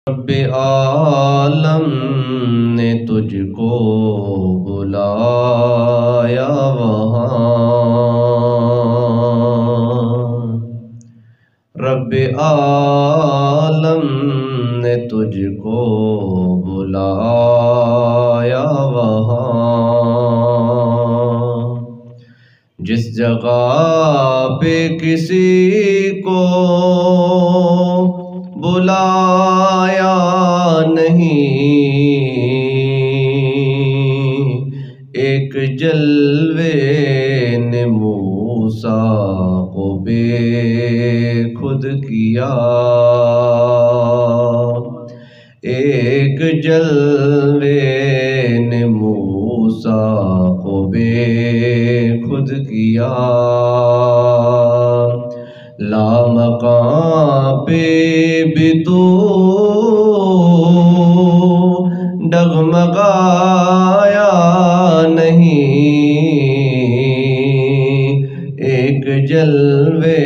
رب عالم نے تجھ کو بلایا وہاں، رب عالم نے تجھ کو بلایا وہاں، جس جگہ پہ کسی کو بلایا نہیں، ایک جلوے نے موسیٰ کو بے خود کیا، ایک جلوے نے موسیٰ کو بے خود کیا، لامکاں پہ بھی تو ڈگمگایا نہیں، ایک جلوے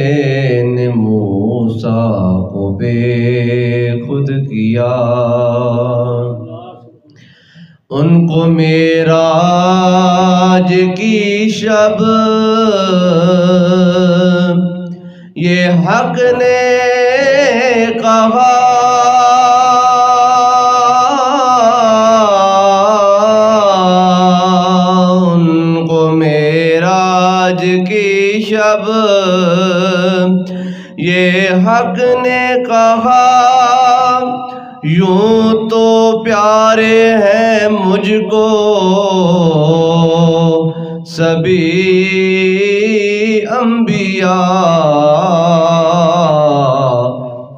نے موسیٰ کو بے خود کیا، ان کو معراج کی شب یہ حق نے کہا، ان کو معراج کی شب یہ حق نے کہا، یوں تو پیارے ہیں مجھ کو سبھی انبیاء،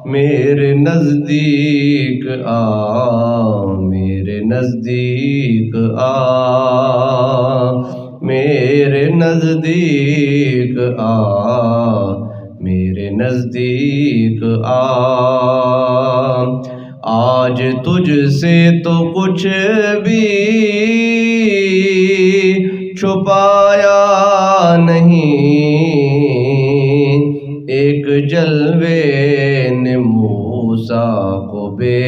میرے نزدیک آ، میرے نزدیک آ، میرے نزدیک آ، میرے نزدیک آ، آج تجھ سے تو کچھ بھی چھپایا نہیں، ایک جلوے نے موسیٰ کو بے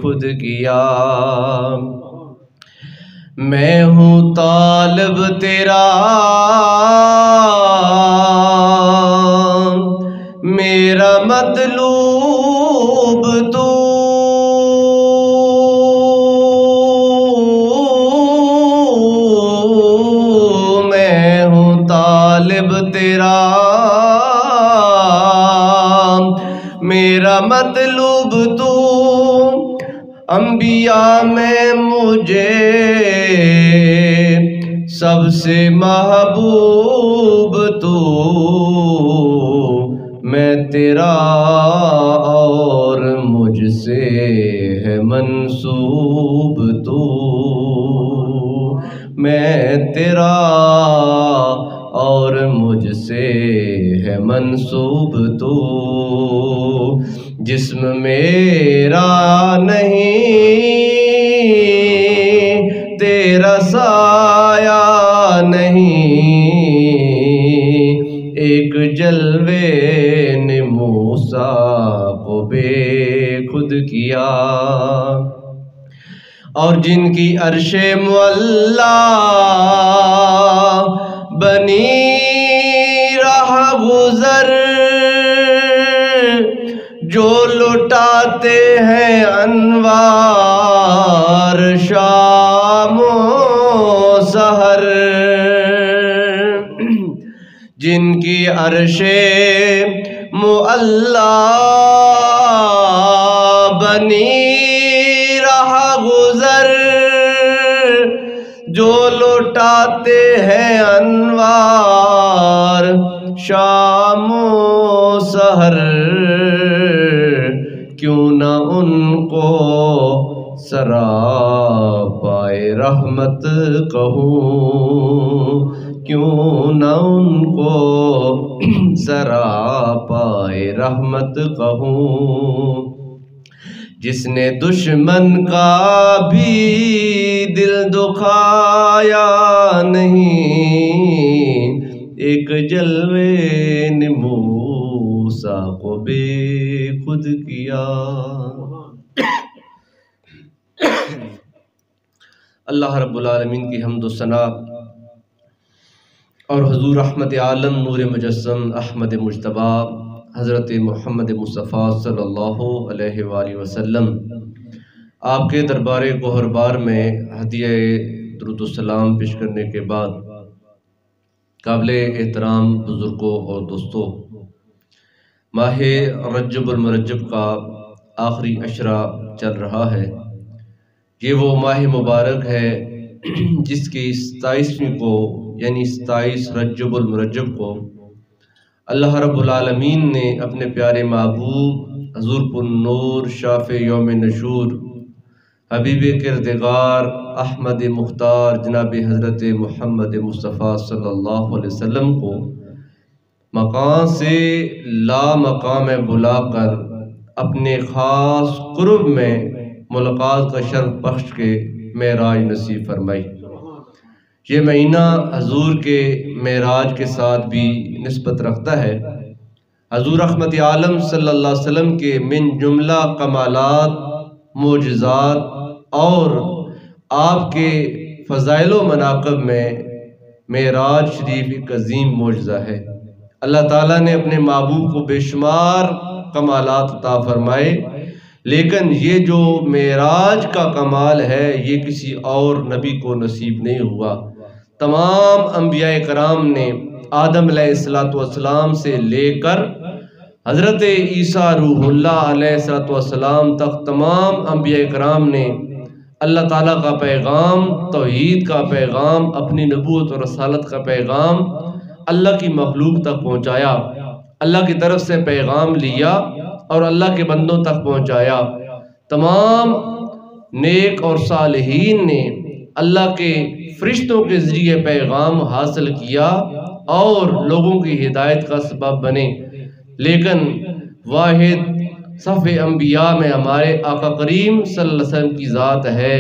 خود کیا، میں ہوں طالب تیرا میرا مطلوب تو، میں ہوں طالب تیرا میرا مطلوب تو، انبیاء میں مجھے سب سے محبوب تو، میں تیرا اور مجھ سے ہے منسوب تو، میں تیرا اور مجھ سے ہے منسوب تو، جسم میرا نہیں تیرا سایہ نہیں، ایک جلوے نے موسیٰ کو بے خود کیا، اور جن کی عرش معلیٰ بنی رہ گزر، جو لٹاتے ہیں انوار شام و سحر، جن کی عرش معلیٰ بنی رہ گزر، جو لٹاتے ہیں انوار شام و سحر، کیوں نہ ان کو سراپائے رحمت کہوں، کیوں نہ ان کو سراپائے رحمت کہوں، جس نے دشمن کا بھی دل دکھایا نہیں، ایک جلوے نے موسیٰ کو بے خود کیا۔ اللہ رب العالمین کی حمد و ثنا اور حضور رحمت عالم نور مجسم احمد مجتبی حضرت محمد مصطفیٰ صلی اللہ علیہ وآلہ وسلم آپ کے دربار گوہربار میں ہدیہ درود و سلام پیش کرنے کے بعد قابل احترام بزرگوں اور دوستوں، ماہ رجب المرجب کا آخری عشرہ چل رہا ہے۔ یہ وہ ماہ مبارک ہے جس کی 27ویں کو یعنی 27 رجب المرجب کو اللہ رب العالمین نے اپنے پیارے محبوب حضور النور شافع یوم نشور حبیب کردگار احمد مختار جناب حضرت محمد مصطفیٰ صلی اللہ علیہ وسلم کو مقام سے لا مقام بلا کر اپنے خاص قرب میں ملاقات کا شرف بخش کے معراج نصیب فرمائی۔ یہ مہینہ حضور کے معراج کے ساتھ بھی نسبت رکھتا ہے۔ حضور رحمت عالم صلی اللہ علیہ وسلم کے من جملہ کمالات، معجزات اور آپ کے فضائل و مناقب میں معراج شریف ایک عظیم معجزہ ہے۔ اللہ تعالیٰ نے اپنے محبوب کو بے شمار کمالات عطا فرمائے، لیکن یہ جو معراج کا کمال ہے یہ کسی اور نبی کو نصیب نہیں ہوا۔ تمام انبیاء کرام نے آدم علیہ السلام سے لے کر حضرت عیسیٰ روح اللہ علیہ السلام تک تمام انبیاء کرام نے اللہ تعالیٰ کا پیغام، توحید کا پیغام، اپنی نبوت اور رسالت کا پیغام اللہ کی مخلوق تک پہنچایا، اللہ کی طرف سے پیغام لیا اور اللہ کے بندوں تک پہنچایا۔ تمام نیک اور صالحین نے اللہ کے فرشتوں کے ذریعے پیغام حاصل کیا اور لوگوں کی ہدایت کا سبب بنے، لیکن واحد صف انبیاء میں ہمارے آقا کریم صلی اللہ علیہ وسلم کی ذات ہے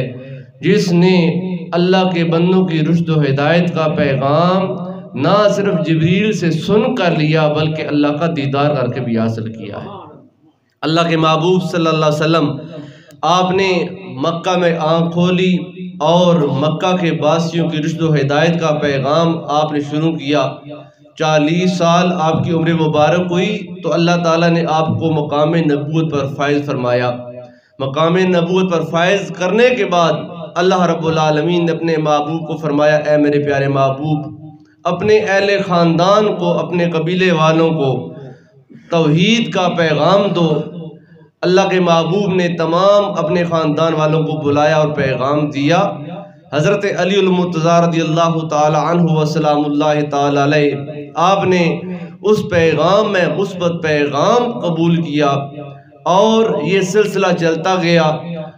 جس نے اللہ کے بندوں کی رشد و ہدایت کا پیغام نہ صرف جبریل سے سن کر لیا بلکہ اللہ کا دیدار کر کے بھی حاصل کیا ہے۔ اللہ کے محبوب صلی اللہ علیہ وسلم آپ نے مکہ میں آنکھ کھولی اور مکہ کے باسیوں کی رشد و ہدایت کا پیغام آپ نے شروع کیا۔ 40 سال آپ کی عمر مبارک ہوئی تو اللہ تعالیٰ نے آپ کو مقام نبوت پر فائز فرمایا۔ مقام نبوت پر فائز کرنے کے بعد اللہ رب العالمین نے اپنے محبوب کو فرمایا، اے میرے پیارے محبوب، اپنے اہل خاندان کو، اپنے قبیلے والوں کو توحید کا پیغام دو۔ اللہ کے محبوب نے تمام اپنے خاندان والوں کو بلایا اور پیغام دیا۔ حضرت علی المرتضیٰ رضی اللہ تعالی عنہ وسلام اللہ تعالی علیہ، آپ نے اس پیغام میں مثبت پیغام قبول کیا اور یہ سلسلہ چلتا گیا۔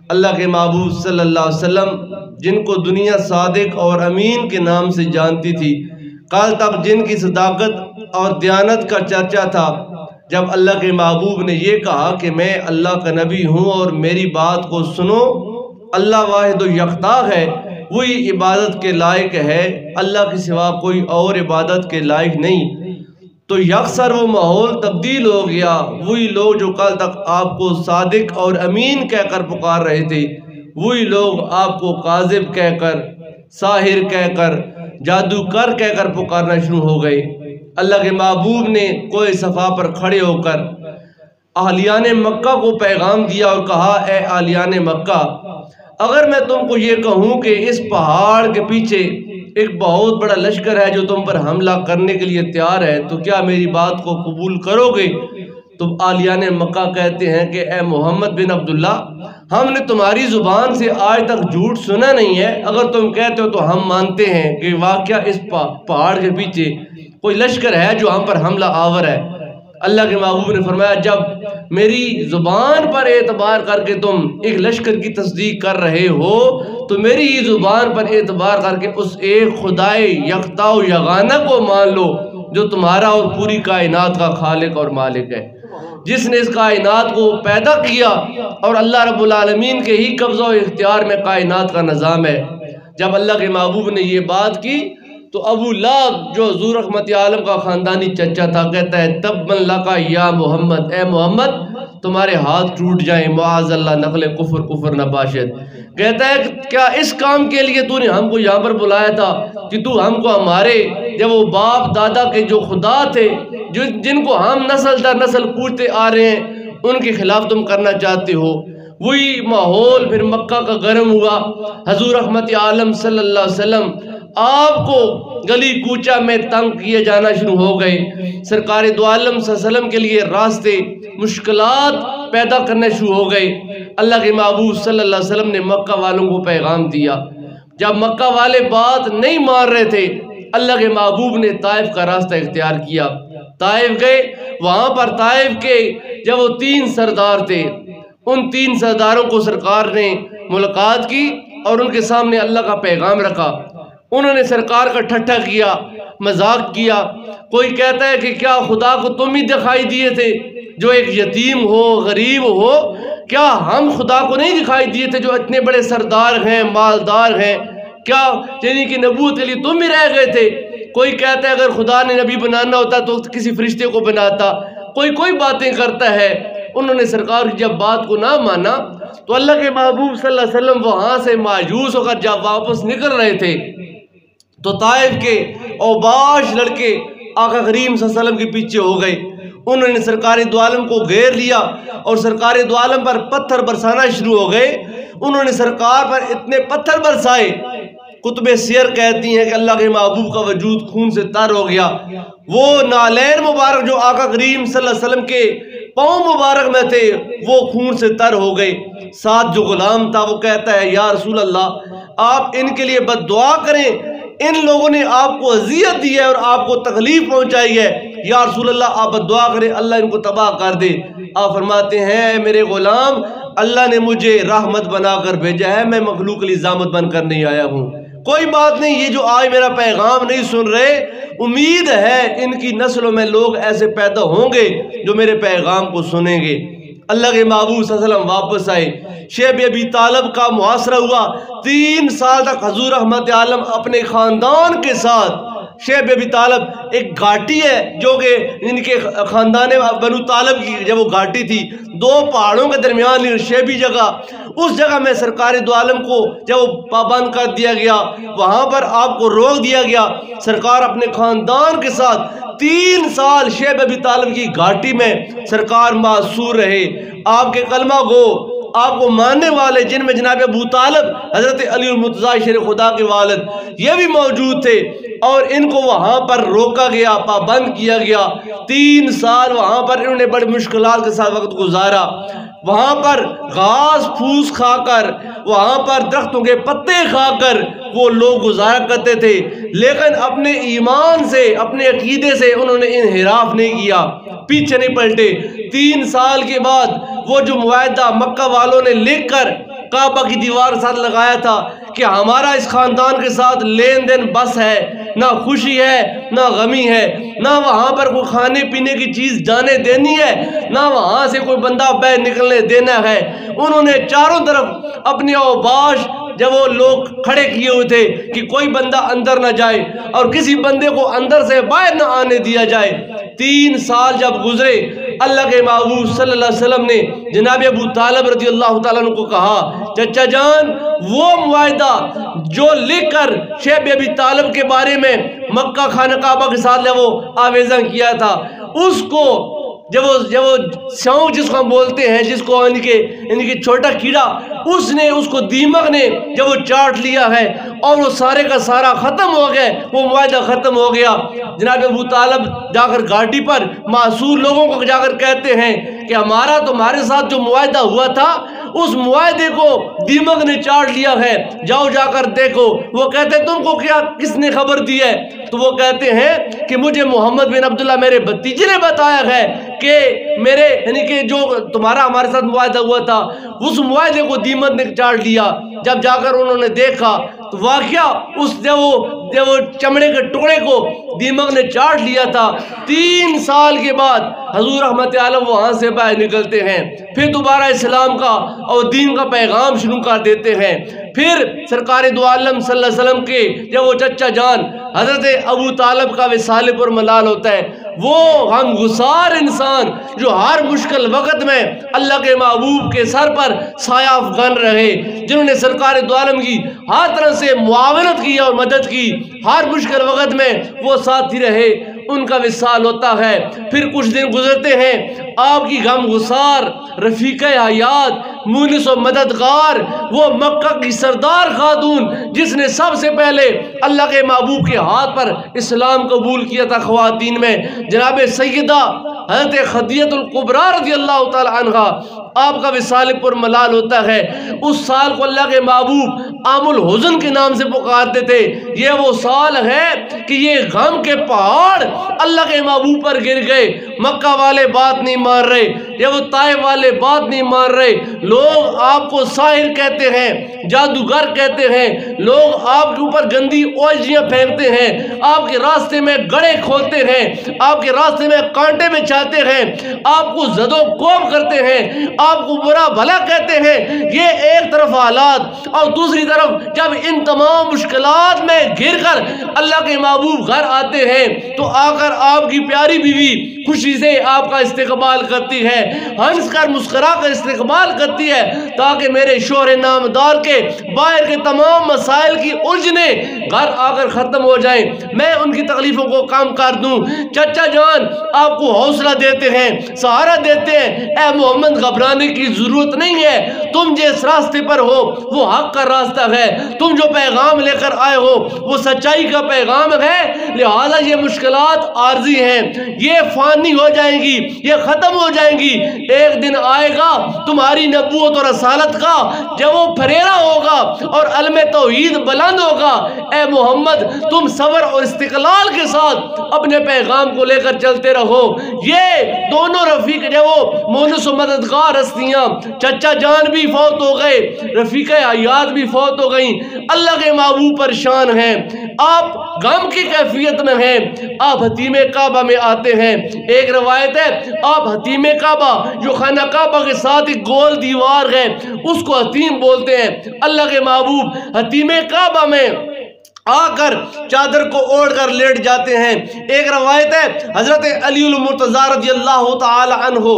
اللہ کے محبوب صلی اللہ علیہ وسلم جن کو دنیا صادق اور امین کے نام سے جانتی تھی، کل تک جن کی صداقت اور دیانت کا چرچا تھا، جب اللہ کے محبوب نے یہ کہا کہ میں اللہ کا نبی ہوں اور میری بات کو سنو، اللہ واحد و یکتا ہے، وہی عبادت کے لائق ہے، اللہ کے سوا کوئی اور عبادت کے لائق نہیں، تو یکسر وہ ماحول تبدیل ہو گیا۔ وہی لوگ جو کل تک آپ کو صادق اور امین کہہ کر پکار رہے تھے، وہی لوگ آپ کو کاذب کہہ کر، ساحر کہہ کر، جادوگر کہہ کر پکارنا شروع ہو گئے۔ اللہ کے محبوب نے کوہ صفا پر کھڑے ہو کر اہلیان مکہ کو پیغام دیا اور کہا، اے اہلیان مکہ، اگر میں تم کو یہ کہوں کہ اس پہاڑ کے پیچھے ایک بہت بڑا لشکر ہے جو تم پر حملہ کرنے کے لیے تیار ہے تو کیا میری بات کو قبول کرو گے؟ تو اہلیان مکہ کہتے ہیں کہ اے محمد بن عبداللہ، ہم نے تمہاری زبان سے آج تک جھوٹ سنا نہیں ہے، اگر تم کہتے ہو تو ہم مانتے ہیں کہ واقعہ اس پہاڑ کے پیچھے کوئی لشکر ہے جو ہم پر حملہ آور ہے۔ اللہ کے محبوب نے فرمایا، جب میری زبان پر اعتبار کر کے تم ایک لشکر کی تصدیق کر رہے ہو تو میری ہی زبان پر اعتبار کر کے اس ایک خدائے یکتا و یگانہ کو مان لو جو تمہارا اور پوری کائنات کا خالق اور مالک ہے، جس نے اس کائنات کو پیدا کیا اور اللہ رب العالمین کے ہی قبضہ و اختیار میں کائنات کا نظام ہے۔ جب اللہ کے محبوب نے یہ بات کی تو ابو لہب جو حضور رحمت عالم کا خاندانی چچا تھا کہتا ہے تب من لکا یا محمد، اے محمد تمہارے ہاتھ ٹوٹ جائیں، معاذ اللہ نقل کفر نباشد۔ کہتا ہے کیا اس کام کے لیے تو نے ہم کو یہاں پر بلایا تھا کہ تو ہم کو ہمارے جب وہ باپ دادا کے جو خدا تھے جن کو ہم نسل در نسل پوجتے آ رہے ہیں ان کے خلاف تم کرنا چاہتے ہو؟ وہی ماحول پھر مکہ کا گرم ہوا۔ حضور رحمت عالم صلی اللہ علیہ وسلم آپ کو گلی کوچہ میں تنگ کیے جانا شروع ہو گئے۔ سرکار دو عالم صلی اللہ علیہ وسلم کے لیے راستے مشکلات پیدا کرنے شروع ہو گئے۔ اللہ کے محبوب صلی اللہ علیہ وسلم نے مکہ والوں کو پیغام دیا۔ جب مکہ والے بات نہیں مان رہے تھے، اللہ کے محبوب نے طائف کا راستہ اختیار کیا۔ طائف گئے، وہاں پر طائف کے جب وہ 3 سردار تھے، ان 3 سرداروں کو سرکار نے ملاقات کی اور ان کے سامنے اللہ کا پیغام رکھا۔ انہوں نے سرکار کا ٹھٹھا کیا، مذاق کیا۔ کوئی کہتا ہے کہ کیا خدا کو تم ہی دکھائی دیے تھے جو ایک یتیم ہو، غریب ہو؟ کیا ہم خدا کو نہیں دکھائی دیے تھے جو اتنے بڑے سردار ہیں، مالدار ہیں؟ کیا یعنی کہ نبوت کے لیے تم ہی رہ گئے تھے؟ کوئی کہتا ہے اگر خدا نے نبی بنانا ہوتا تو کسی فرشتے کو بناتا۔ کوئی باتیں کرتا ہے۔ انہوں نے سرکار کی جب بات کو نہ مانا تو اللہ کے محبوب صلی اللہ علیہ وسلم وہاں سے مایوس ہو کر جب واپس نکل رہے تھے تو طائف کے اوباش لڑکے آقا کریم صلی اللہ علیہ وسلم کے پیچھے ہو گئے۔ انہوں نے سرکار دو عالم کو گھیر لیا اور سرکار دو عالم پر پتھر برسانا شروع ہو گئے۔ انہوں نے سرکار پر اتنے پتھر برسائے، کتب سیر کہتی ہیں کہ اللہ کے محبوب کا وجود خون سے تر ہو گیا۔ وہ نالین مبارک جو آقا کریم صلی اللہ علیہ وسلم کے پاؤں مبارک میں تھے وہ خون سے تر ہو گئے۔ ساتھ جو غلام تھا وہ کہتا ہے یا رسول اللہ آپ ان کے لیے بد دعا کریں، ان لوگوں نے آپ کو اذیت دی ہے اور آپ کو تکلیف پہنچائی ہے، یا رسول اللہ آپ بد دعا کریں اللہ ان کو تباہ کر دے۔ آپ فرماتے ہیں اے میرے غلام اللہ نے مجھے رحمت بنا کر بھیجا ہے، میں مخلوق کے لیے زامت بن کر نہیں آیا ہوں۔ کوئی بات نہیں، یہ جو آج میرا پیغام نہیں سن رہے، امید ہے ان کی نسلوں میں لوگ ایسے پیدا ہوں گے جو میرے پیغام کو سنیں گے۔ اللہ کے محبوب صلی اللہ علیہ وسلم واپس آئے۔ شیب ابی طالب کا محاصرہ ہوا۔ 3 سال تک حضور رحمت عالم اپنے خاندان کے ساتھ، شیب ابی طالب ایک گھاٹی ہے جو کہ ان کے خاندان بنو طالب کی جب وہ گھاٹی تھی 2 پہاڑوں کے درمیان شیبی جگہ، اس جگہ میں سرکار دو عالم کو جب وہ پابند کر دیا گیا، وہاں پر آپ کو روک دیا گیا۔ سرکار اپنے خاندان کے ساتھ 3 سال شیب ابی طالب کی گھاٹی میں سرکار معصور رہے۔ آپ کے کلمہ گو، آپ کو ماننے والے جن میں جناب ابو طالب حضرت علی المرتضیٰ شیر خدا کے والد یہ بھی موجود تھے، اور ان کو وہاں پر روکا گیا، پابند کیا گیا۔ 3 سال وہاں پر انہوں نے بڑی مشکلات کے ساتھ وقت گزارا۔ وہاں پر گھاس پھوس کھا کر، وہاں پر درختوں کے پتے کھا کر وہ لوگ گزارا کرتے تھے، لیکن اپنے ایمان سے، اپنے عقیدے سے انہوں نے انحراف نہیں کیا، پیچھے نہیں پلٹے۔ 3 سال کے بعد وہ جو معاہدہ مکہ والوں نے لکھ کر کعبہ کی دیوار کے ساتھ لگایا تھا کہ ہمارا اس خاندان کے ساتھ لین دین بس ہے، نہ خوشی ہے نہ غمی ہے، نہ وہاں پر کوئی کھانے پینے کی چیز جانے دینی ہے، نہ وہاں سے کوئی بندہ باہر نکلنے دینا ہے۔ انہوں نے چاروں طرف اپنے اوباش جب وہ لوگ کھڑے کیے ہوئے تھے کہ کوئی بندہ اندر نہ جائے اور کسی بندے کو اندر سے باہر نہ آنے دیا جائے۔ 3 سال جب گزرے، اللہ کے محبوب صلی اللہ علیہ وسلم نے جناب ابو طالب رضی اللہ تعالیٰ عنہ کو کہا چچا جان وہ معاہدہ جو لکھ کر شیب ابی طالب کے بارے میں مکہ خانہ کعبہ کے ساتھ وہ آویزاں کیا تھا، اس کو جب وہ سونگ جس کو ہم بولتے ہیں، جس کو ان کے چھوٹا کیڑا، اس کو دیمک نے جب وہ چاٹ لیا ہے اور وہ سارے کا سارا ختم ہو گیا، وہ معاہدہ ختم ہو گیا۔ جناب ابو طالب جا کر گھاٹی پر معصور لوگوں کو جا کر کہتے ہیں کہ ہمارا تمہارے ساتھ جو معاہدہ ہوا تھا اس معاہدے کو دیمک نے چاٹ لیا ہے، جاؤ جا کر دیکھو۔ وہ کہتے ہیں تم کو کیا کس نے خبر دی ہے؟ تو وہ کہتے ہیں کہ مجھے محمد بن عبداللہ میرے بھتیجے نے بتایا ہے کہ میرے یعنی کہ جو تمہارا ہمارے ساتھ معاہدہ ہوا تھا اس معاہدے کو دیمک نے چاٹ لیا۔ جب جا کر انہوں نے دیکھا تو واقعہ جب وہ چمڑے کے ٹکڑے کو دیمک نے چاٹ لیا تھا۔ 3 سال کے بعد حضور رحمت عالم وہاں سے باہر نکلتے ہیں، پھر دوبارہ اسلام کا اور دین کا پیغام شروع کر دیتے ہیں۔ پھر سرکار دو عالم صلی اللہ علیہ وسلم کے جب وہ چچا جان حضرت ابو طالب کا وصال پر ملال ہوتا ہے، وہ غمگسار انسان جو ہر مشکل وقت میں اللہ کے محبوب کے سر پر سایہ افغان رہے، جنہوں نے سرکار دو عالم کی ہر طرح سے معاونت کی اور مدد کی، ہر مشکل وقت میں وہ ساتھی رہے، ان کا وصال ہوتا ہے۔ پھر کچھ دن گزرتے ہیں، آپ کی غمگسار رفیق حیات مونس و مددگار، وہ مکہ کی سردار خاتون جس نے سب سے پہلے اللہ کے محبوب کے ہاتھ پر اسلام قبول کیا تھا خواتین میں، جناب سیدہ حضرت خدیجہ الکبریٰ رضی اللہ تعالی عنہ، آپ کا وصال پر ملال ہوتا ہے۔ اس سال کو اللہ کے محبوب عام الحزن کے نام سے پکارتے تھے۔ یہ وہ سال ہے کہ یہ غم کے پہاڑ اللہ کے محبوب پر گر گئے، مکہ والے بات نہیں مان رہے، یہ وہ طائف والے بات نہیں مان رہے، لوگ آپ کو ساحر کہتے ہیں، جادوگر کہتے ہیں، لوگ آپ کے اوپر گندی اوجیاں پھینکتے ہیں، آپ کے راستے میں گڑھے کھولتے ہیں، آپ کے راستے میں کانٹے میں چاہتے ہیں، آپ کو زد و کوب کرتے ہیں، آپ کو برا بھلا کہتے ہیں۔ یہ ایک طرف حالات، اور دوسری طرف جب ان تمام مشکلات میں گھر کر اللہ کے محبوب گھر آتے ہیں تو آ کر آپ کی پیاری بیوی خوشی سے آپ کا استقبال کرتی ہے، ہنس کر مسکرا کر استقبال کرتی ہے، تاکہ میرے شوہر نامدار کے باہر کے تمام مسائل کی الجھنیں گھر آ کر ختم ہو جائیں، میں ان کی تکلیفوں کو کم کر دوں۔ چچا جان آپ کو حوصلہ دیتے ہیں، سہارا دیتے ہیں، اے محمد گھبرانے کی ضرورت نہیں ہے، تم جس راستے پر ہو وہ حق کا راستہ ہے، تم جو پیغام لے کر آئے ہو وہ سچائی کا پیغام ہے، لہذا یہ مشکلات عارضی ہیں، یہ فانی ہو جائیں گی، یہ ختم ہو جائیں گی، ایک دن آئے گا تمہاری نبوت اور رسالت کا جب وہ پھریرا ہوگا اور علم توحید بلند ہوگا۔ اے محمد تم صبر اور استقلال کے ساتھ اپنے پیغام کو لے کر چلتے رہو۔ یہ دونوں رفیق جب وہ مونس و مددگار ہستیاں، چچا جان بھی فوت ہو گئے، رفیق حیات بھی فوت ہو گئیں، اللہ کے محبوب پریشان ہیں، آپ غم کی کیفیت میں ہیں، آپ حتیم کعبہ میں آتے ہیں۔ ایک روایت ہے آپ حتیم کعبہ جو خانہ کعبہ کے ساتھ ایک گول دیوار ہے اس کو حتیم بولتے ہیں، اللہ کے محبوب حتیم کعبہ میں آ کر چادر کو اوڑھ کر لیٹ جاتے ہیں۔ ایک روایت ہے حضرت علی المرتضیٰ رضی اللہ تعالی عنہ،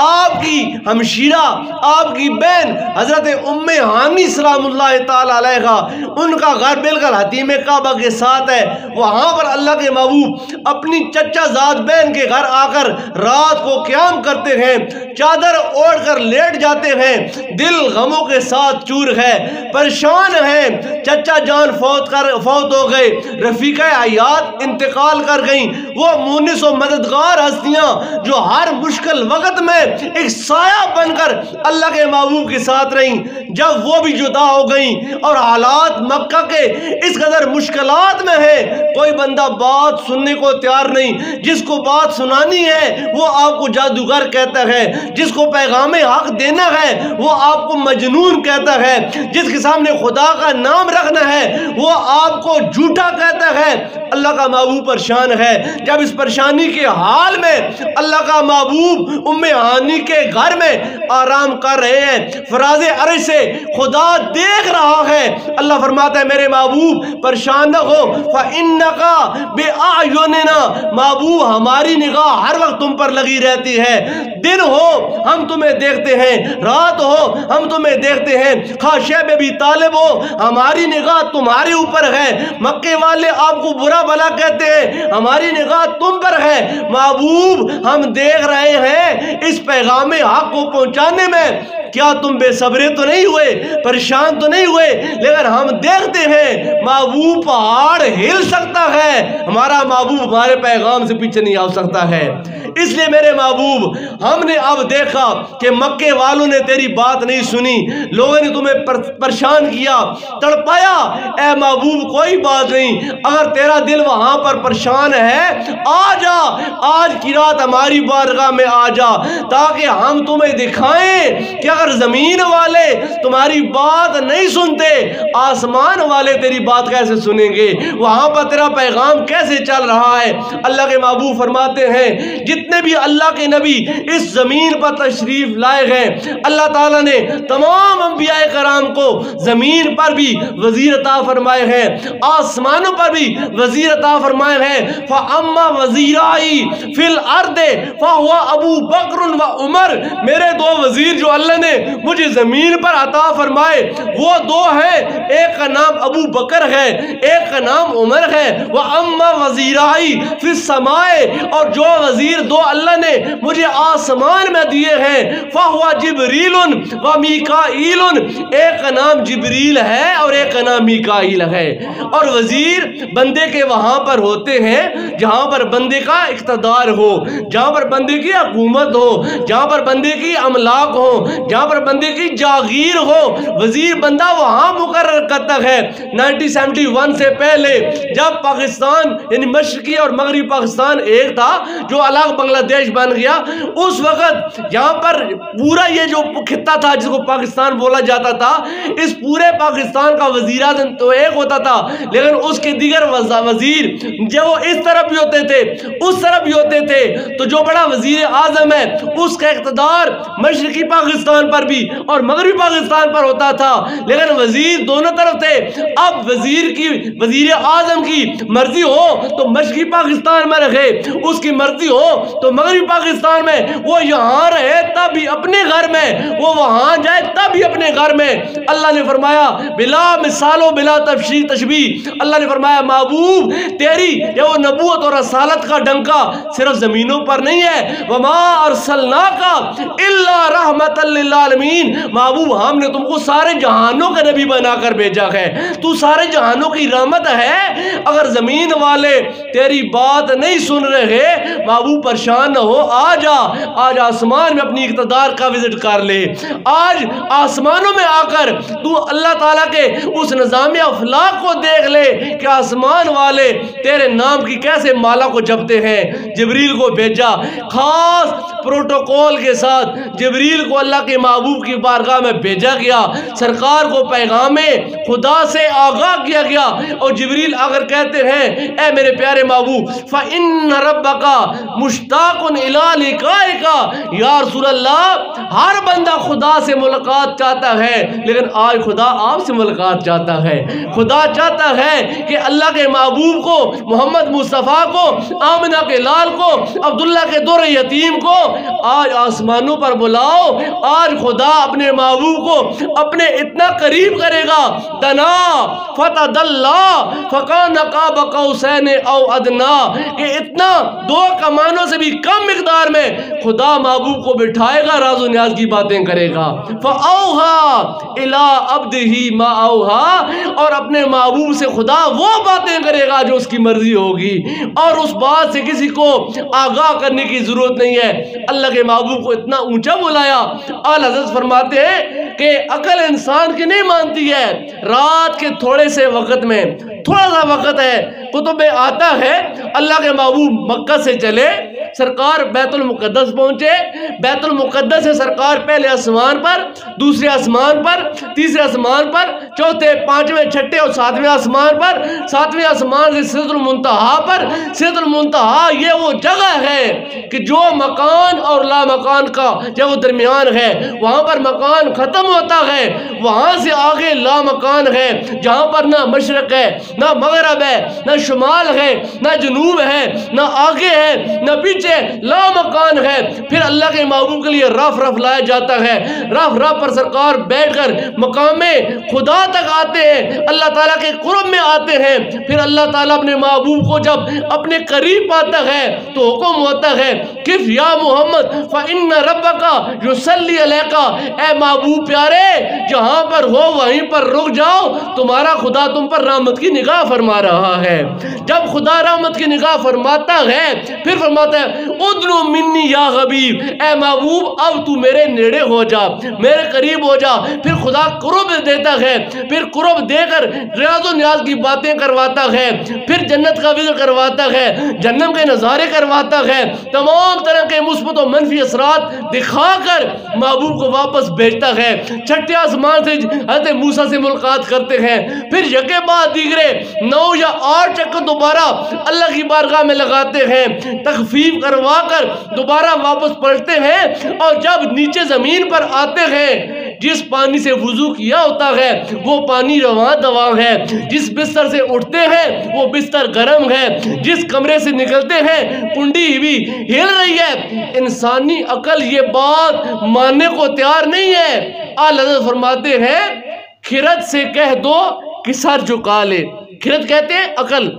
آپ کی ہمشیرہ، آپ کی بہن حضرت ام ہانی سلام اللہ تعالی علیہ، ان کا گھر بالکل حتیم کعبہ کے ساتھ ہے، وہاں پر اللہ کے محبوب اپنی چچا زاد بہن کے گھر آ کر رات کو قیام کرتے ہیں، چادر اوڑھ کر لیٹ جاتے ہیں، دل غموں کے ساتھ چور ہے، پریشان ہیں، چچا جان فوت ہو گئے، رفیق حیات انتقال کر گئیں، وہ مونس و مددگار ہستیاں جو ہر مشکل وقت میں ایک سایہ بن کر اللہ کے محبوب کے ساتھ رہیں، جب وہ بھی جدا ہو گئیں اور حالات مکہ کے اس قدر مشکلات میں ہیں، کوئی بندہ بات سننے کو تیار نہیں، جس کو بات سنانی ہے وہ آپ کو جادوگر کہتا ہے، جس کو پیغام حق دینا ہے وہ آپ کو مجنون کہتا ہے، جس کے سامنے خدا کا نام رکھنا ہے وہ آپ کو جھوٹا کہتا ہے۔ اللہ کا محبوب پریشان ہے، جب اس پریشانی کے حال میں اللہ کا محبوب ام ہانی کے گھر میں آرام کر رہے ہیں، فراز عرش سے خدا دیکھ رہا ہے، اللہ فرماتا ہے میرے محبوب پریشان نہ ہو، فَإِنَّكَ بِأَعْيُنِنَا، محبوب ہماری نگاہ ہر وقت تم پر لگی رہتی ہے، دن ہو ہم تمہیں دیکھتے ہیں، رات ہو ہم تمہیں دیکھتے ہیں، خواہ شیب ابی طالب ہو ہماری نگاہ تمہارے اوپر ہے، مکے والے آپ کو برا بھلا کہتے ہیں ہماری نگاہ تم پر ہے، محبوب ہم دیکھ رہے ہیں اس پیغام حق کو پہنچانے میں، کیا تم بے صبرے تو نہیں ہوئے، پریشان تو نہیں ہوئے، لیکن ہم دیکھتے ہیں محبوب پہاڑ ہل سکتا ہے، ہمارا محبوب ہمارے پیغام سے پیچھے نہیں آ سکتا ہے۔ اس لیے میرے محبوب ہم نے اب دیکھا کہ مکے والوں نے تیری بات نہیں سنی، لوگوں نے تمہیں پریشان کیا، تڑپایا، اے محبوب کوئی بات نہیں، اگر تیرا دل وہاں پر پریشان ہے آ جا، آج کی رات ہماری بارگاہ میں آ جا، تاکہ ہم تمہیں دکھائیں کہ اگر زمین والے تمہاری بات نہیں سنتے آسمان والے تیری بات کیسے سنیں گے، وہاں پر تیرا پیغام کیسے چل رہا ہے۔ اللہ کے محبوب فرماتے ہیں جتنے بھی اللہ کے نبی اس زمین پر تشریف لائے ہیں، اللہ تعالیٰ نے تمام انبیاء کرام کو کو زمین پر بھی وزیر عطا فرمائے ہیں، آسمانوں پر بھی وزیر عطا فرمائے ہیں۔ فَأَمَّا وَزِيرَائِي فِي الْأَرْضِ فَهُوَ أَبُو بَكْرٌ وَعُمَرٌ، میرے دو وزیر جو اللہ نے مجھے زمین پر عطا فرمائے وہ دو ہیں، ایک کا نام ابو بکر ہے، ایک کا نام عمر ہے۔ وَأَمَّا وَزِيرَائِي فِي السَّمَاءِ، اور جو وزیر دو اللہ نے مجھے آسمان میں دیے ہیں، فَهُوَ جِبْرِيلٌ وَمِيكَائِيلٌ، ایک کا نام جبریل ہے اور ایک کا نام میکائیل ہے۔ اور وزیر بندے کے وہاں پر ہوتے ہیں جہاں پر بندے کا اقتدار ہو، جہاں پر بندے کی حکومت ہو، جہاں پر بندے کی املاک ہو، جہاں پر بندے کی جاگیر ہو، وزیر بندہ وہاں مقرر کرتا ہے۔ 1971 سے پہلے جب پاکستان یعنی مشرقی اور مغربی پاکستان ایک تھا جو الگ بنگلہ دیش بن گیا، اس وقت یہاں پر پورا یہ جو خطہ تھا جس کو پاکستان بولا جاتا تھا، اس پورے پاکستان کا وزیر اعظم تو ایک ہوتا تھا، لیکن اس کے دیگر وزیر جب وہ اس طرف بھی ہوتے تھے اس طرف بھی ہوتے تھے، تو جو بڑا وزیر اعظم ہے اس کا اقتدار مشرقی پاکستان پر بھی اور مغربی پاکستان پر ہوتا تھا، لیکن وزیر دونوں طرف تھے۔ اب وزیر اعظم کی مرضی ہو تو مشرقی پاکستان میں رہے، اس کی مرضی ہو تو مغربی پاکستان میں، وہ یہاں رہے تب بھی اپنے گھر میں، وہ وہاں جائے تب بھی اپنے گھر میں۔ اللہ نے فرمایا بلا مثال و بلا تشبیہ، اللہ نے فرمایا محبوب تیری یہ وہ نبوت اور رسالت کا ڈنکا صرف زمینوں پر نہیں ہے، وما ارسلناک الا رحمت للعالمین، محبوب ہم نے تم کو سارے جہانوں کا نبی بنا کر بھیجا ہے، تو سارے جہانوں کی رحمت ہے۔ اگر زمین والے تیری بات نہیں سن رہے محبوب پریشان نہ ہو، آج آسمان میں اپنی اقتدار کا وزٹ کر لے، آج آسمانوں میں آ کر تو اللہ تعالیٰ کے اس نظام افلاک کو دیکھ لے کہ آسمان والے تیرے نام کی کیسے مالا کو جپتے ہیں۔ جبریل کو بھیجا، خاص پروٹوکول کے ساتھ جبریل کو اللہ کے محبوب کی بارگاہ میں بھیجا گیا، سرکار کو پیغام خدا سے آگاہ کیا گیا، اور جبریل اگر کہتے ہیں اے میرے پیارے محبوب فَإِنَّ رَبَّكَ مُشْتَاقٌ إِلَىٰ لِقَائِكَ، یا رسول اللہ ہر بندہ خدا سے ملاقات چاہتا ہے، لیکن آج خدا آپ سے ملاقات چاہتا ہے۔ خدا چاہتا ہے کہ اللہ کے محبوب کو، محمد مصطفیٰ کو، آمنہ کے لال کو، عبداللہ کے در یتیم کو آج آسمانوں پر بلاؤ۔ آج خدا اپنے محبوب کو اپنے اتنا قریب کرے گا، دنا فتدلا فکان قاب قوسین او ادنا، کہ اتنا دو کمانوں سے بھی کم مقدار میں خدا محبوب کو بٹھائے گا، راز و نیاز کی باتیں کرے گا۔ فَأَوْحَا إِلَىٰ عَبْدِهِ مَا أَوْحَا، اور اپنے محبوب سے خدا وہ باتیں کرے گا جو اس کی مرضی ہوگی، اور اس بات سے کسی کو آگاہ کرنے کی ضرورت نہیں ہے۔ اللہ کے محبوب کو اتنا اونچا بلایا۔ اعلیٰ حضرت فرماتے ہیں کہ عقل انسان کی نہیں مانتی ہے، رات کے تھوڑے سے وقت میں، تھوڑا سا وقت ہے، کتب میں آتا ہے اللہ کے محبوب مکہ سے چلے، سرکار بیت المقدس پہنچے، بیت المقدس سے سرکار پہلے آسمان پر، دوسرے آسمان پر، تیسرے آسمان پر، چوتھے، پانچویں، چھٹے اور ساتویں آسمان پر، ساتویں آسمان سے سدرۃ المنتہا پر۔ سدرۃ المنتہا یہ وہ جگہ ہے کہ جو مکان اور لا مکان کا جب وہ درمیان ہے، وہاں پر مکان ختم ہوتا ہے، وہاں سے آگے لا مکان ہے جہاں پر نہ مشرق ہے، نہ مغرب ہے، نہ شمال ہے، نہ جنوب ہے، نہ آگے ہے، نہ پیچھے، لا مکان ہے۔ پھر اللہ کے محبوب کے لیے رف لایا جاتا ہے، رف پر سرکار بیٹھ کر مقام خدا تک آتے ہیں، اللہ تعالیٰ کے قرب میں آتے ہیں۔ پھر اللہ تعالیٰ اپنے محبوب کو جب اپنے قریب پاتا ہے تو حکم ہوتا ہے کف یا محمد فإن ربک یصلی علیک، اے محبوب پیارے جہاں پر ہو وہیں پر رک جاؤ، تمہارا خدا تم پر رحمت کی نگاہ فرما رہا ہے۔ جب خدا رحمت کی نگاہ فرماتا ہے پھر فرماتا ہے ادنو منی یا حبیب، اے محبوب اب تو میرے نیڑے ہو جا، میرے قریب ہو جا۔ پھر خدا قرب دیتا ہے، پھر قرب دے کر ریاض و نیاز کی باتیں کرواتا ہے، پھر جنت کا وزر کرواتا ہے، جہنم کے نظارے کرواتا ہے، تمام طرح کے مثبت و منفی اثرات دکھا کر محبوب کو واپس بھیجتا ہے۔ چھٹے آسمان سے حضرت موسیٰ سے ملاقات کرتے ہیں، پھر یکے بعد دیگرے 9 یا 8 چکر دوبارہ اللہ کی بارگاہ میں لگاتے ہیں، تخفیف کروا کر دوبارہ واپس پلٹتے ہیں، اور جب نیچے زمین پر آتے ہیں جس پانی سے وضو کیا ہوتا ہے وہ پانی رواں دواں ہے، جس بستر سے اٹھتے ہیں وہ بستر گرم ہے، جس کمرے سے نکلتے ہیں کنڈی بھی ہل رہی ہے۔ انسانی عقل یہ بات ماننے کو تیار نہیں ہے۔ اعلیٰ حضرت فرماتے ہیں خرد سے کہہ دو کہ سر جھکا لے۔ خرد کہتے ہیں عقل،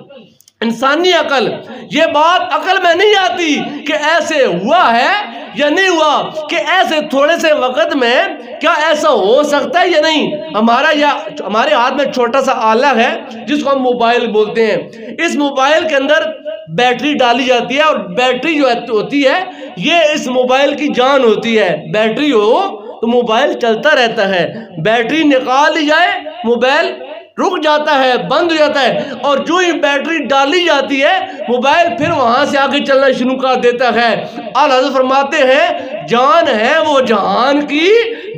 انسانی عقل۔ یہ بات عقل میں نہیں آتی کہ ایسے ہوا ہے یا نہیں ہوا، کہ ایسے تھوڑے سے وقت میں کیا ایسا ہو سکتا ہے یا نہیں۔ ہمارے ہاتھ میں چھوٹا سا آلہ ہے جس کو ہم موبائل بولتے ہیں، اس موبائل کے اندر بیٹری ڈالی جاتی ہے، اور بیٹری جو ہوتی ہے یہ اس موبائل کی جان ہوتی ہے۔ بیٹری ہو تو موبائل چلتا رہتا ہے، بیٹری نکال لی جائے موبائل رک جاتا ہے، بند ہو جاتا ہے، اور جو ہی بیٹری ڈالی جاتی ہے موبائل پھر وہاں سے آگے چلنا شروع کر دیتا ہے۔ اعلیٰ حضرت فرماتے ہیں جان ہے وہ جہان کی،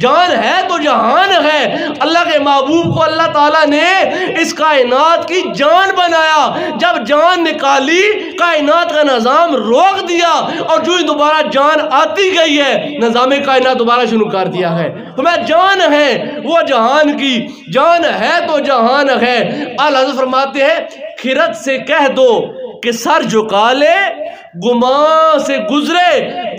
جان ہے تو جہان ہے۔ اللہ کے محبوب کو اللہ تعالیٰ نے اس کائنات کی جان بنایا، جب جان نکالی کائنات کا نظام روک دیا، اور جو ہی دوبارہ جان آتی گئی ہے نظام کائنات دوبارہ شروع کر دیا ہے۔ ہمیں جان ہے وہ جہان کی، جان ہے تو جہان ہے۔ اعلیٰ حضرت فرماتے ہیں خرد سے کہہ دو کہ سر جھکا لے، گمان سے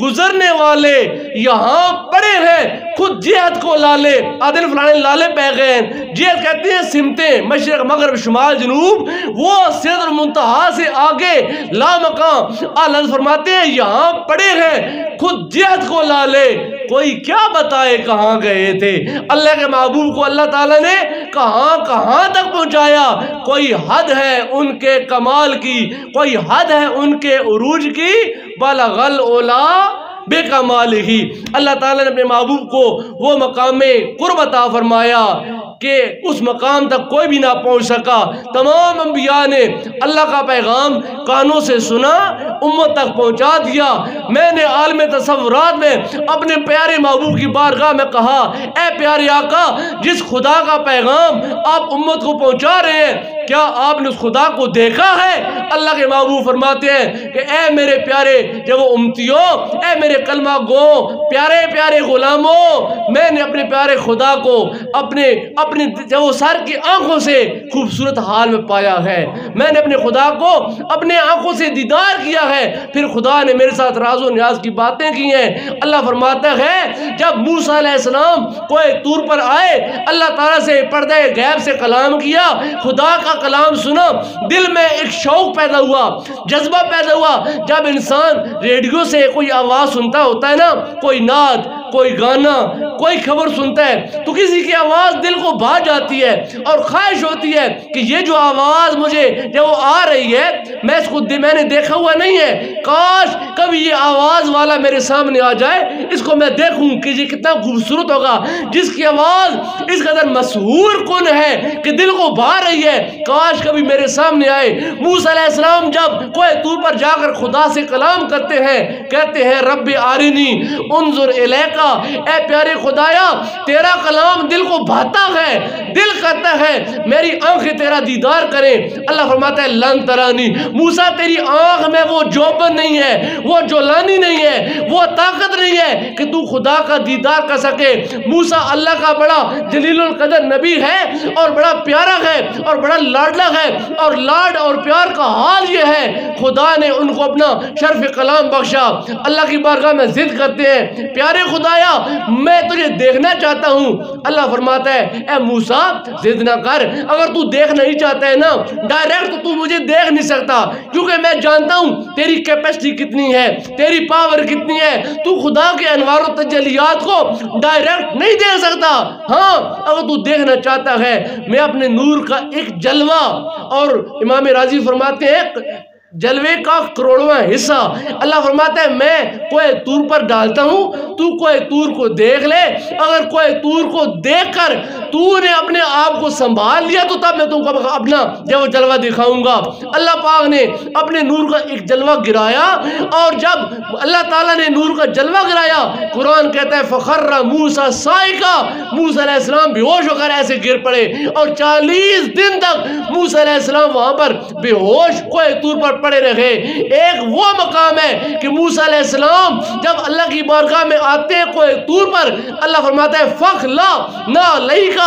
گزرنے والے یہاں پڑے ہیں، خود جہت کو لالے۔ عادل فلانے لالے پہ گئے ہیں، جہت کہتے ہیں سمتیں، مشرق مغرب شمال جنوب، وہ سدر المنتہا سے آگے لا مقام۔ اعلیٰ فرماتے ہیں یہاں پڑے ہیں، خود جہت کو لالے، کوئی کیا بتائے کہاں گئے تھے۔ اللہ کے محبوب کو اللہ تعالیٰ نے کہاں تک پہنچایا۔ کوئی حد ہے ان کے کمال کی، کوئی حد ہے ان کے عروج کی، بلغ العلا بے کمال ہی۔ اللہ تعالیٰ نے اپنے محبوب کو وہ مقام قرب عطا فرمایا کہ اس مقام تک کوئی بھی نہ پہنچ سکا۔ تمام انبیاء نے اللہ کا پیغام کانوں سے سنا، امت تک پہنچا دیا۔ میں نے عالم تصورات میں اپنے پیارے محبوب کی بارگاہ میں کہا اے پیارے آقا، جس خدا کا پیغام آپ امت کو پہنچا رہے ہیں کیا آپ نے اس خدا کو دیکھا ہے؟ اللہ کے محبوب فرماتے ہیں کہ اے میرے پیارے جب وہ امتیوں، اے میرے کلمہ گو پیارے پیارے غلاموں، میں نے اپنے پیارے خدا کو اپنے جب وہ سر کی آنکھوں سے خوبصورت حال میں پایا ہے، میں نے اپنے خدا کو اپنے آنکھوں سے دیدار کیا ہے، پھر خدا نے میرے ساتھ راز و نیاز کی باتیں کی ہیں۔ اللہ فرماتا ہے جب موسیٰ علیہ السلام کوہ طور پر آئے، اللہ تعالیٰ سے پردہ غیب سے کلام کیا، خدا کا کلام سنا، دل میں ایک شوق پیدا ہوا، جذبہ پیدا ہوا۔ جب انسان ریڈیو سے کوئی آواز سنتا ہوتا ہے نا، کوئی نعت، کوئی گانا، کوئی خبر سنتا ہے تو کسی کی آواز دل کو بھا جاتی ہے، اور خواہش ہوتی ہے کہ یہ جو آواز مجھے جب وہ آ رہی ہے میں نے دیکھا ہوا نہیں ہے، کاش کبھی یہ آواز والا میرے سامنے آ جائے، اس کو میں دیکھوں کہ یہ کتنا خوبصورت ہوگا، جس کی آواز اس قدر مسحور کن ہے کہ دل کو بھا رہی ہے، کاش کبھی میرے سامنے آئے۔ موسیٰ علیہ السلام جب کوہ طور پر جا کر خدا سے کلام کرتے ہیں، کہتے ہیں رب آرنی انظر الیکا، اے پیارے خدایا تیرا کلام دل کو بھاتا ہے، دل کرتا ہے میری آنکھیں تیرا دیدار کریں۔ اللہ فرماتا ہے لن ترانی، موسیٰ تیری آنکھ میں وہ جوبن نہیں ہے، وہ جولانی نہیں ہے، وہ طاقت نہیں ہے کہ تو خدا کا دیدار کر سکے۔ موسیٰ اللہ کا بڑا جلیل القدر نبی ہے، اور بڑا پیارا ہے، اور بڑا لاڈلا ہے، اور لاڈ اور پیار کا حال یہ ہے خدا نے ان کو اپنا شرف کلام بخشا۔ اللہ کی بارگاہ میں ضد کرتے ہیں پیارے خدایا میں تجھے دیکھنا چاہتا ہوں۔ اللہ فرماتا ہے اے موسیٰ ضد نہ کر، اگر تو دیکھ نہیں چاہتا ہے نا ڈائریکٹ تو مجھے دیکھ نہیں سکتا، کیونکہ میں جانتا ہوں تیری کیپیسٹی کتنی ہے، تیری پاور کتنی ہے، تو خدا کے انوار و تجلیات کو ڈائریکٹ نہیں دیکھ سکتا۔ ہاں اگر تو دیکھنا چاہتا ہے میں اپنے نور کا ایک جلوہ، اور امام راضی فرماتے ہیں جلوے کا کروڑواں حصہ، اللہ فرماتا ہے میں کوہ طور پر ڈالتا ہوں، تو کوہ طور کو دیکھ لے، اگر کوہ طور کو دیکھ کر تو نے اپنے آپ کو سنبھال لیا تو تب میں تم کو اپنا جب جلوہ دکھاؤں گا۔ اللہ پاک نے اپنے نور کا ایک جلوہ گرایا، اور جب اللہ تعالیٰ نے نور کا جلوہ گرایا قرآن کہتا ہے فخر موسیٰ صائقا، موسیٰ علیہ السلام بے ہوش ہو کر ایسے گر پڑے، اور 40 دن تک موسیٰ علیہ السلام وہاں پر بے ہوش کوہ طور پر پڑے رہے۔ ایک وہ مقام ہے کہ موسیٰ علیہ السلام جب اللہ کی بارگاہ میں آتے ہیں کوہ طور پر، اللہ فرماتا ہے فَخْلَعْ نَعْلَيْكَ،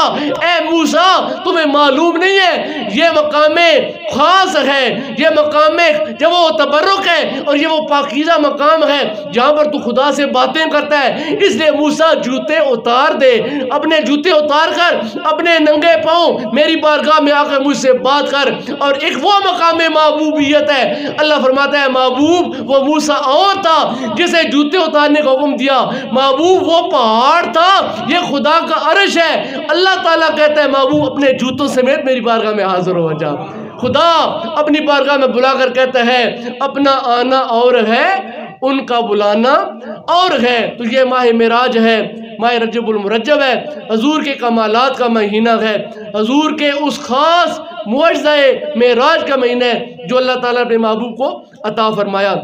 اے موسیٰ تمہیں معلوم نہیں ہے یہ مقام خاص ہے، یہ مقام جب وہ تبرک ہے اور یہ وہ پاکیزہ مقام ہے جہاں پر تو خدا سے باتیں کرتا ہے، اس لیے موسیٰ جوتے اتار دے، اپنے جوتے اتار کر اپنے ننگے پاؤں میری بارگاہ میں آ کر مجھ سے بات کر۔ اور ایک وہ مقام محبوبیت ہے، اللہ فرماتا ہے محبوب وہ موسیٰ اور تھا جسے جوتے اتارنے کا حکم دیا، محبوب وہ پہاڑ تھا، یہ خدا کا عرش ہے۔ اللہ تعالیٰ کہتا ہے محبوب اپنے جوتوں سمیت میری بارگاہ میں حاضر ہو جا۔ خدا اپنی بارگاہ میں بلا کر کہتا ہے اپنا آنا اور ہے ان کا بلانا اور ہے۔ تو یہ ماہ معراج ہے، ماہ رجب المرجب ہے، حضور کے کمالات کا مہینہ ہے، حضور کے اس خاص معجزہ معراج کا مہینہ ہے جو اللہ تعالیٰ نے محبوب کو عطا فرمایا۔